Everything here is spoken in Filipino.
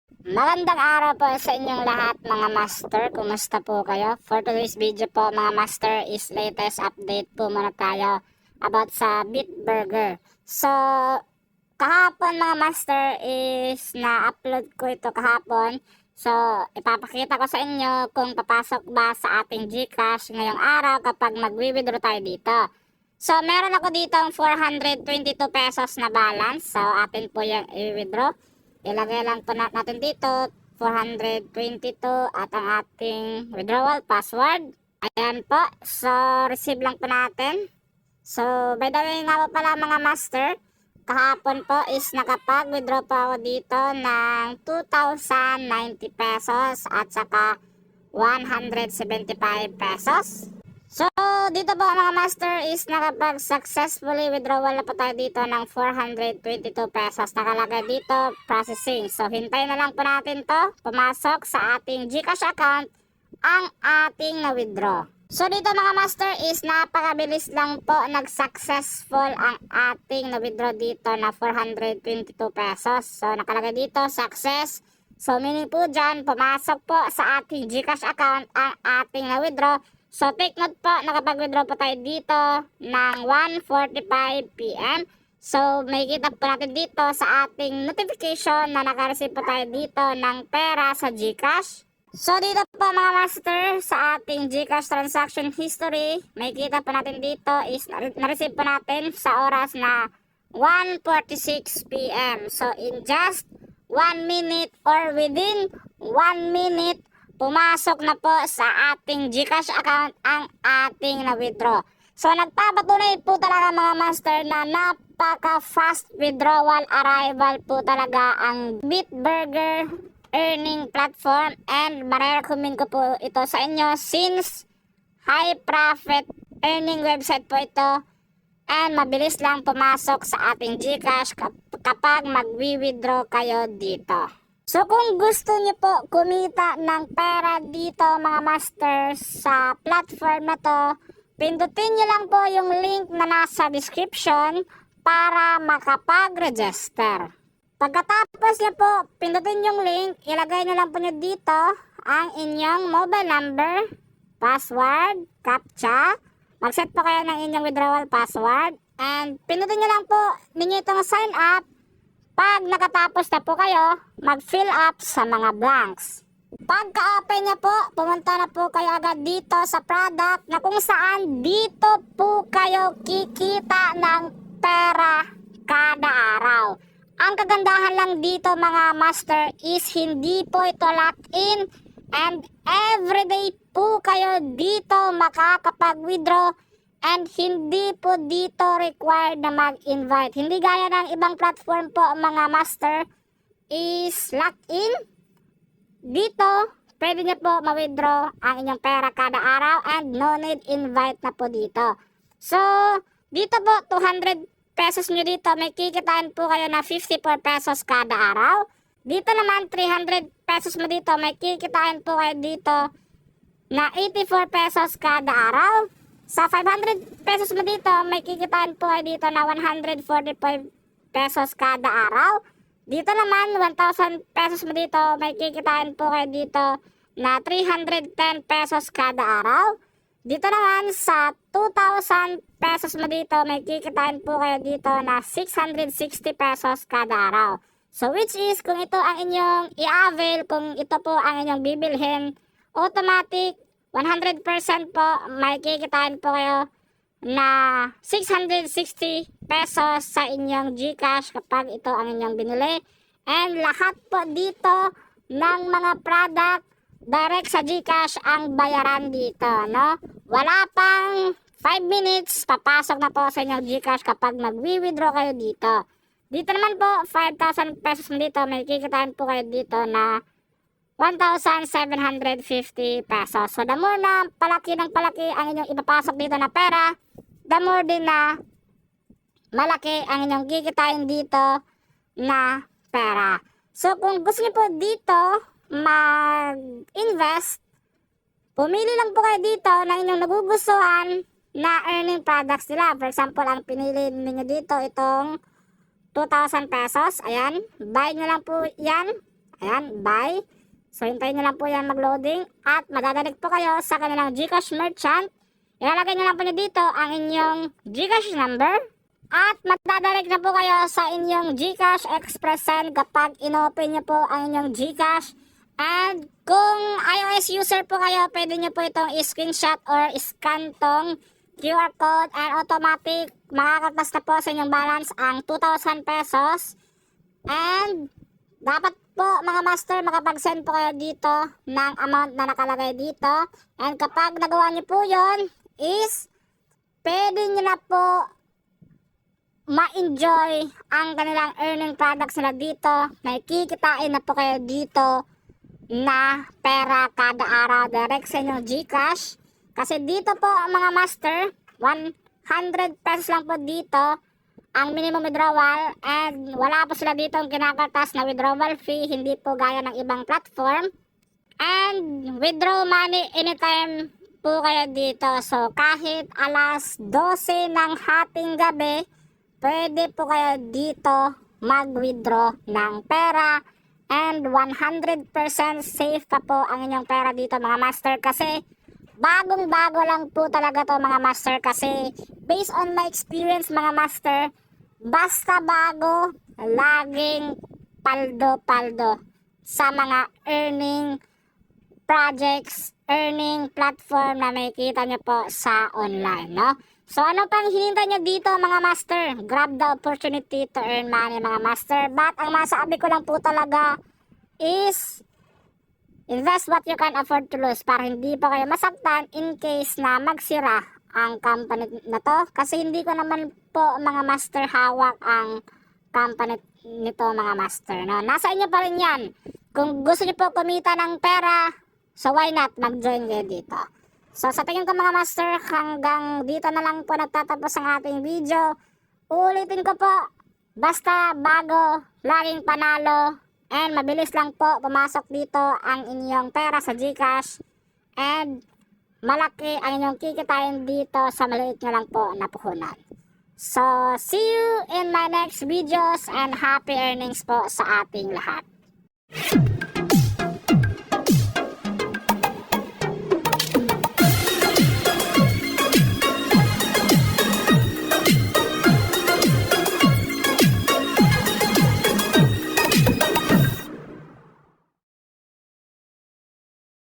Magandang araw po sa inyong lahat mga master. Kumusta po kayo? For today's video po mga master is latest update po muna tayo about sa Bitburger. So, kahapon mga master is na-upload ko ito kahapon. So, ipapakita ko sa inyo kung papasok ba sa ating GCash ngayong araw kapag mag-withdraw tayo dito. So, meron ako dito ang 422 pesos na balance. So, atin po yung i-withdraw. Ilagay lang po natin dito 422 at ang ating withdrawal password. Ayan po. So, receive lang po natin. So, by the way nga po pala mga master, kahapon po is nakapag-withdraw po ako dito ng 2,090 pesos at saka 175 pesos. So, dito po mga master is nakapag-successfully withdrawal na po tayo dito ng 422 pesos. Nakalagay dito, processing. So, hintayin na lang po natin to pumasok sa ating GCash account ang ating na-withdraw. So, dito mga master is napakabilis lang po nag-successful ang ating na-withdraw dito na 422 pesos. So, nakalagay dito, success. So, meaning po dyan, pumasok po sa ating GCash account ang ating na-withdraw. So, take note po, nakapag-withdraw po tayo dito ng 1:45 PM. So, may kita po natin dito sa ating notification na naka-receive po tayo dito ng pera sa GCash. So, dito po mga master, sa ating GCash transaction history, may kita po natin dito is na-receive po natin sa oras na 1:46 PM. So, in just 1 minute or within 1 minute, pumasok na po sa ating GCash account ang ating na-withdraw. So, nagpapatunay po talaga mga master na napaka-fast withdrawal arrival po talaga ang Bitburger earning platform, and marirecommend ko po ito sa inyo since high profit earning website po ito and mabilis lang pumasok sa ating GCash kapag magwi-withdraw kayo dito. So, kung gusto niyo po kumita ng pera dito mga master sa platform na to, pindutin niyo lang po yung link na nasa description para makapag-register. Pagkatapos niyo po, pindutin yung link, ilagay niyo lang po niyo dito ang inyong mobile number, password, CAPTCHA. Mag-set po kayo ng inyong withdrawal password and pindutin niyo lang po ninyo itong sign up. Pag nakatapos na po kayo, mag-fill up sa mga blanks. Pagka-open niya po, pumunta na po kayo agad dito sa product na kung saan dito po kayo kikita ng pera kada araw. Ang kagandahan lang dito mga master is hindi po ito locked in and everyday po kayo dito makakapag-withdraw. And hindi po dito required na mag-invite. Hindi gaya ng ibang platform po mga master is locked in. Dito, pwede nyo po ma-withdraw ang inyong pera kada araw and no need invite na po dito. So, dito po 200 pesos nyo dito, may kikitain po kayo na 54 pesos kada araw. Dito naman 300 pesos mo dito, may kikitain po kayo dito na 84 pesos kada araw. Sa 500 pesos mo dito, may kikitain po kayo dito na 145 pesos kada araw. Dito naman, 1,000 pesos mo dito, may kikitain po kayo dito na 310 pesos kada araw. Dito naman, sa 2,000 pesos mo dito, may kikitain po kayo dito na 660 pesos kada araw. So, which is, kung ito ang inyong i-avail, kung ito po ang inyong bibilhin, automatic, 100% po, may kikitain po kayo na 660 pesos sa inyong GCash kapag ito ang inyong binili. And lahat po dito ng mga product, direct sa GCash ang bayaran dito, no? Wala pang 5 minutes, papasok na po sa inyong GCash kapag magwi-withdraw kayo dito. Dito naman po, 5,000 pesos mo dito, may kikitain po kayo dito na 1,750 pesos. So, the more na palaki ng palaki ang inyong ipapasok dito na pera, the more din na malaki ang inyong kikitain dito na pera. So, kung gusto niyo po dito mag-invest, pumili lang po kayo dito ng inyong nagugustuhan na earning products nila. For example, ang pinili niyo dito itong 2,000 pesos. Ayan, buy nyo lang po yan. Ayan, buy. So, hintayin nyo lang po yan mag-loading at madadalig po kayo sa kanilang GCash merchant. Ilalagay nyo lang po nyo dito ang inyong GCash number at madadalig na po kayo sa inyong GCash Express Send kapag inopen nyo po ang inyong GCash. And kung iOS user po kayo, pwede nyo po itong i-screenshot or scan tong QR code and automatic makakatas na po sa inyong balance ang 2,000 pesos. And dapat po mga master makapag-send po kayo dito ng amount na nakalagay dito. And kapag nagawa nyo po yon is pwede nyo na po ma-enjoy ang kanilang earning products nila dito. Nakikitain na po kayo dito na pera kada araw direct sa inyong GCash. Kasi dito po mga master, 100 pesos lang po dito ang minimum withdrawal and wala po sila dito ang kinakaltas na withdrawal fee, hindi po gaya ng ibang platform. And withdraw money anytime po kayo dito. So kahit alas 12 ng hating gabi, pwede po kayo dito mag-withdraw ng pera. And 100% safe pa po ang inyong pera dito mga master kasi bagong-bago lang po talaga to mga master kasi based on my experience mga master, basta bago, laging paldo-paldo sa mga earning projects, earning platform na makikita nyo po sa online, no? So ano pang hinintay nyo dito mga master? Grab the opportunity to earn money mga master. But ang masabi ko lang po talaga is invest what you can afford to lose para hindi pa kayo masaktan in case na magsira ang company na to. Kasi hindi ko naman po mga master hawak ang company nito mga master. No? Nasa inyo pa rin yan. Kung gusto nyo po kumita ng pera, so why not mag-join kayo dito. So sa tingin ko mga master, hanggang dito na lang po nagtatapos ang ating video. Ulitin ko po, basta bago, laging panalo, and mabilis lang po pumasok dito ang inyong pera sa GCash. And malaki ang inyong kikitain dito sa maliit nyo lang po na puhunan. So see you in my next videos and happy earnings po sa ating lahat.